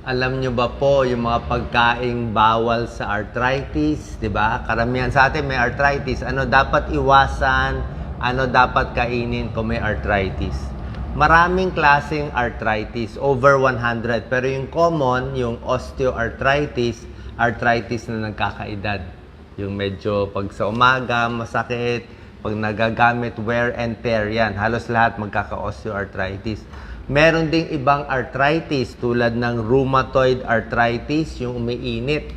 Alam nyo ba po yung mga pagkaing bawal sa arthritis, 'di ba? Karamihan sa atin may arthritis. Ano dapat iwasan? Ano dapat kainin kung may arthritis? Maraming klaseng arthritis, over 100. Pero yung common, yung osteoarthritis, arthritis na nagkakaedad. Yung medyo pag sa umaga, masakit, pag nagagamit, wear and tear yan. Halos lahat magkaka-osteoarthritis. Meron ding ibang arthritis tulad ng rheumatoid arthritis, yung umiinit.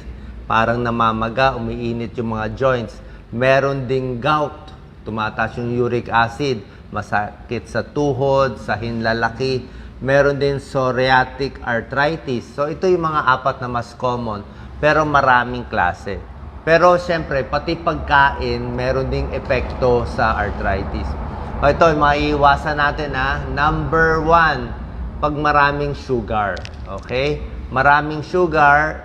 Parang namamaga, umiinit yung mga joints. Meron ding gout, tumataas yung uric acid, masakit sa tuhod, sa hinlalaki. Meron din psoriatic arthritis. So ito yung mga apat na mas common, pero maraming klase. Pero siyempre, pati pagkain, meron ding epekto sa arthritis. Ito, maiiwasan natin ha. Number 1, pag maraming sugar. Okay? Maraming sugar,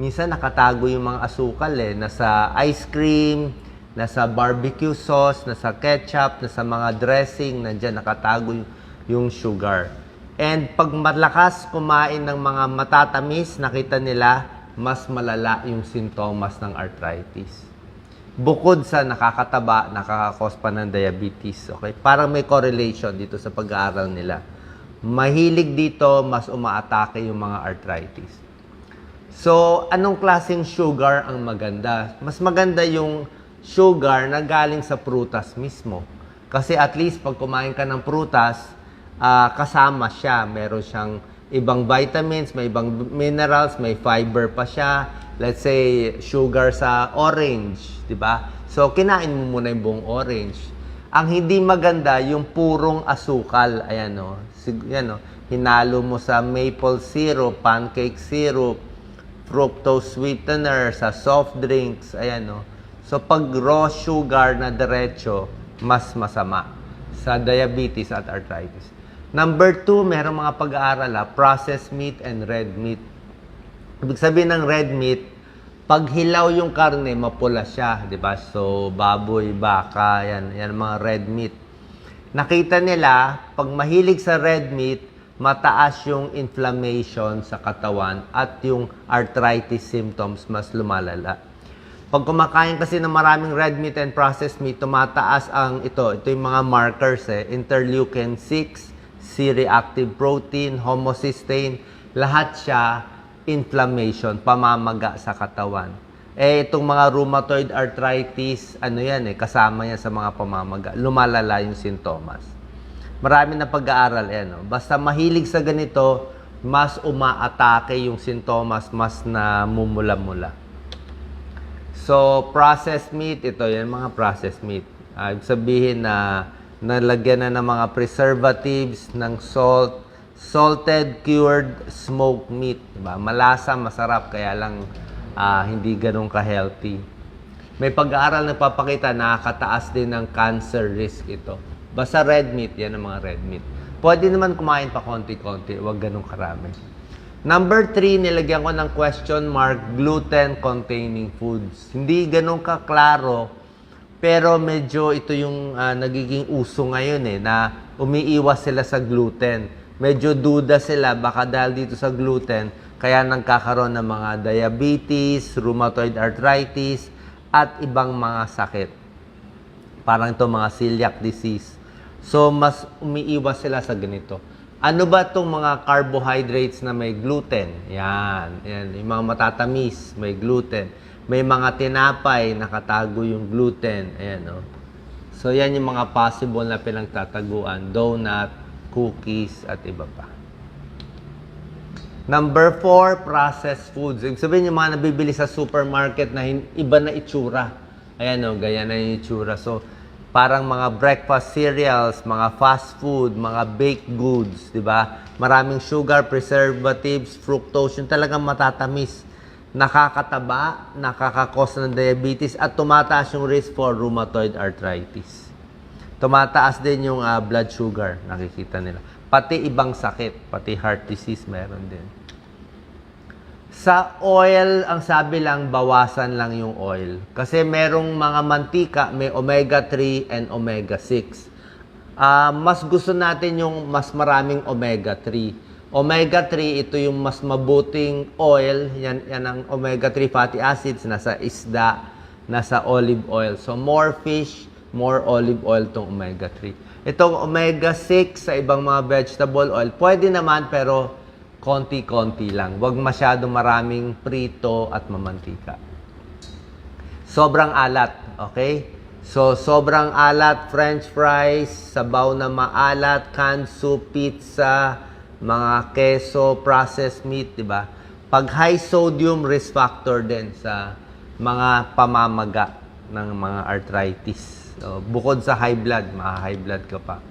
minsan nakatago yung mga asukal eh. Nasa ice cream, nasa barbecue sauce, nasa ketchup, nasa mga dressing, nandyan nakatago yung sugar. And pag malakas kumain ng mga matatamis, nakita nila, mas malala yung sintomas ng arthritis. Bukod sa nakakataba, nakakakos pa ng diabetes. Okay? Parang may correlation dito sa pag-aaral nila. Mahilig dito, mas umaatake yung mga arthritis. So, anong klaseng sugar ang maganda? Mas maganda yung sugar na galing sa prutas mismo. Kasi at least pag kumain ka ng prutas, kasama siya. Meron siyang ibang vitamins, may ibang minerals, may fiber pa siya. Let's say, sugar sa orange, di ba? So, kinain mo muna yung buong orange. Ang hindi maganda, yung purong asukal. Ayan, o. Yan, o. Hinalo mo sa maple syrup, pancake syrup, fructose sweetener, sa soft drinks. Ayan, o. So, pag raw sugar na diretso, mas masama sa diabetes at arthritis. Number 2, merong mga pag-aaral, processed meat and red meat. Ibig sabihin ng red meat, pag hilaw yung karne, mapula siya, di ba? So, baboy, baka, yan mga red meat. Nakita nila, pag mahilig sa red meat, mataas yung inflammation sa katawan at yung arthritis symptoms mas lumalala. Pag kumakain kasi ng maraming red meat and processed meat, tumataas ang ito yung mga markers interleukin 6, C-reactive protein, homocysteine, lahat siya inflammation, pamamaga sa katawan. Itong mga rheumatoid arthritis, kasama yan sa mga pamamaga. Lumalala yung sintomas. Marami na pag-aaral Basta mahilig sa ganito, mas umaatake yung sintomas, mas namumula-mula. So, processed meat, ito yan mga processed meat. Ibig sabihin na nalagyan na ng mga preservatives, ng salt, salted, cured, smoked meat. Diba? Malasa, masarap, kaya lang hindi ganun ka-healthy. May pag-aaral na papakita na nakakataas din ng cancer risk ito. Basta red meat, yan ang mga red meat. Pwede naman kumain pa konti-konti, huwag ganun karami. Number 3, nilagyan ko ng question mark, gluten-containing foods. Hindi ganun ka-klaro, pero medyo ito yung nagiging uso ngayon na umiiwas sila sa gluten. Medyo duda sila, baka dahil dito sa gluten, kaya nagkakaroon ng mga diabetes, rheumatoid arthritis, at ibang mga sakit. Parang ito mga celiac disease. So, mas umiiwas sila sa ganito. Ano ba itong mga carbohydrates na may gluten? Yan. Yung mga matatamis, may gluten. May mga tinapay, nakatago yung gluten. Ayan, o. So, yan yung mga possible na pinagtataguan. Donut, cookies, at iba pa. Number 4, processed foods. Ibig sabihin yung mga nabibili sa supermarket na iba na itsura. Ayan o, gaya na yung itsura. So, parang mga breakfast cereals, mga fast food, mga baked goods, di ba? Maraming sugar, preservatives, fructose, yung talagang matatamis. Nakakataba, nakakakos ng diabetes, at tumataas yung risk for rheumatoid arthritis. Tumataas din yung blood sugar, nakikita nila. Pati ibang sakit, pati heart disease meron din. Sa oil, ang sabi lang, bawasan lang yung oil. Kasi merong mga mantika, may omega-3 and omega-6. Mas gusto natin yung mas maraming omega-3. Omega-3, ito yung mas mabuting oil. Yan ang omega-3 fatty acids. Nasa isda, nasa olive oil. So, more fish, more olive oil tong omega-3. Itong omega-6 sa ibang mga vegetable oil, pwede naman pero konti-konti lang. Huwag masyadong maraming prito at mamantika. Sobrang alat, okay? So, sobrang alat, french fries, sabaw na maalat, canned soup, pizza, mga keso, processed meat, di ba? Pag high sodium, risk factor din sa mga pamamaga ng mga arthritis. So, bukod sa high blood, high blood ka pa.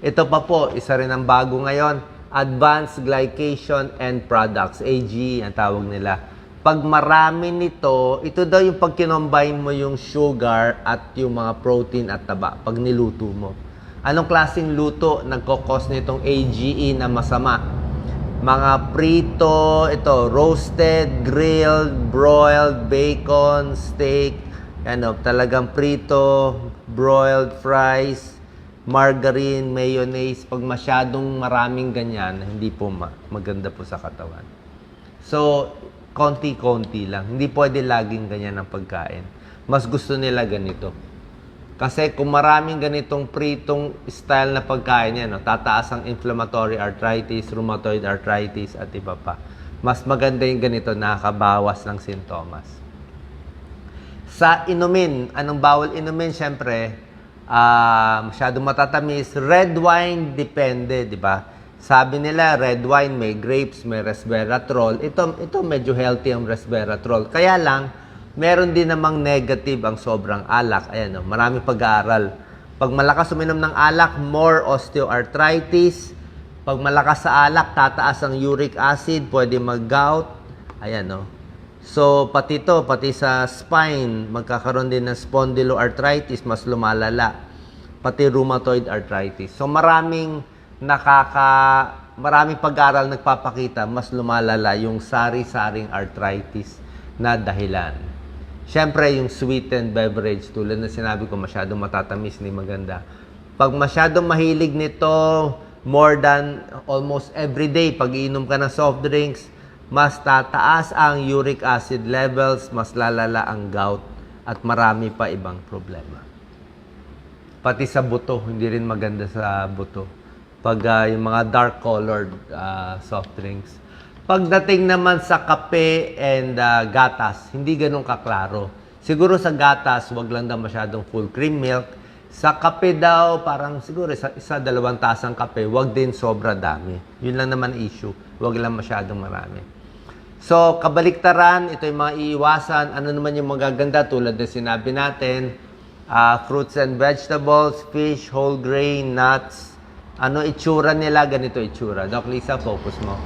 Ito pa po, isa rin ang bago ngayon, Advanced Glycation End Products, AGE ang tawag nila. Pag marami nito, ito daw yung pag kinombine mo yung sugar at yung mga protein at taba pag niluto mo. Anong klaseng luto nagkokos nitong AGE na masama? Mga prito, ito, roasted, grilled, broiled, bacon, steak, talagang prito, broiled, fries, margarine, mayonnaise. Pag masyadong maraming ganyan, hindi po maganda po sa katawan. So, konti-konti lang. Hindi pwede laging ganyan ang pagkain. Mas gusto nila ganito. Kasi kung maraming ganitong pritong style na pagkain yan, tataas ang inflammatory arthritis, rheumatoid arthritis, at iba pa. Mas maganda yung ganito, nakakabawas ng sintomas. Sa inumin, anong bawal inumin? Siyempre, masyadong matatamis. Red wine, depende, di ba? Sabi nila, red wine, may grapes, may resveratrol. Ito medyo healthy ang resveratrol. Kaya lang, meron din namang negative ang sobrang alak. Ayan, maraming pag-aaral. Pag malakas uminom ng alak, more osteoarthritis. Pag malakas sa alak, tataas ang uric acid, pwede mag-gout. Ayan, So, pati sa spine, magkakaroon din ng spondyloarthritis, mas lumalala. Pati rheumatoid arthritis. So, maraming pag-aaral nagpapakita, mas lumalala yung sari-saring arthritis na dahilan. Siyempre, yung sweetened beverage, tulad na sinabi ko, masyadong matatamis, hindi maganda. Pag masyadong mahilig nito, more than almost every day, pag iinom ka ng soft drinks, mas tataas ang uric acid levels, mas lalala ang gout, at marami pa ibang problema. Pati sa buto, hindi rin maganda sa buto. Pag yung mga dark-colored soft drinks. Pagdating naman sa kape and gatas, hindi ganun kaklaro. Siguro sa gatas, wag lang daw masyadong full cream milk. Sa kape daw, parang siguro isa 2 tasang kape, wag din sobra dami. Yun lang naman issue. Wag lang masyadong marami. So, kabaliktaran, ito yung mga iiwasan. Ano naman yung magaganda tulad na sinabi natin? Fruits and vegetables, fish, whole grain, nuts. Ano itsura nila? Ganito itsura. Doc Lisa, focus mo.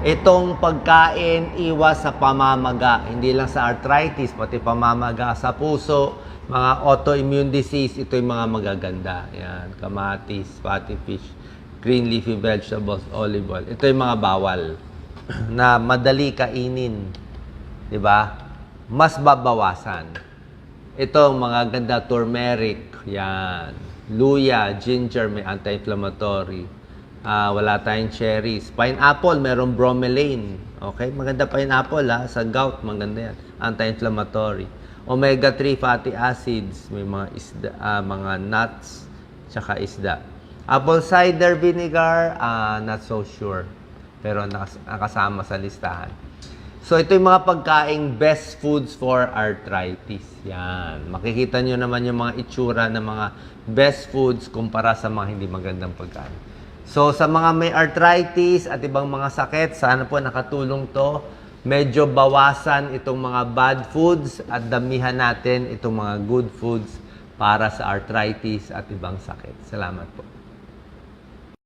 Itong pagkain, iwas sa pamamaga. Hindi lang sa arthritis, pati pamamaga sa puso, mga autoimmune disease, ito yung mga magaganda. Yan, kamatis, fatty fish, green leafy vegetables, olive oil. Ito yung mga bawal na madali kainin, 'di ba? Mas babawasan. Ito mga ganda, turmeric, yan. Luya, ginger, may anti-inflammatory. Wala tayong cherries. Pineapple, merong bromelain. Okay? Maganda pineapple sa gout, maganda yan. Anti-inflammatory. Omega-3 fatty acids, may mga isda, mga nuts, tsaka isda. Apple cider vinegar, not so sure. Pero nakasama sa listahan. So, ito yung mga pagkaing best foods for arthritis. Yan. Makikita nyo naman yung mga itsura ng mga best foods kumpara sa mga hindi magandang pagkain. So, sa mga may arthritis at ibang mga sakit, sana po nakatulong to. Medyo bawasan itong mga bad foods at damihan natin itong mga good foods para sa arthritis at ibang sakit. Salamat po.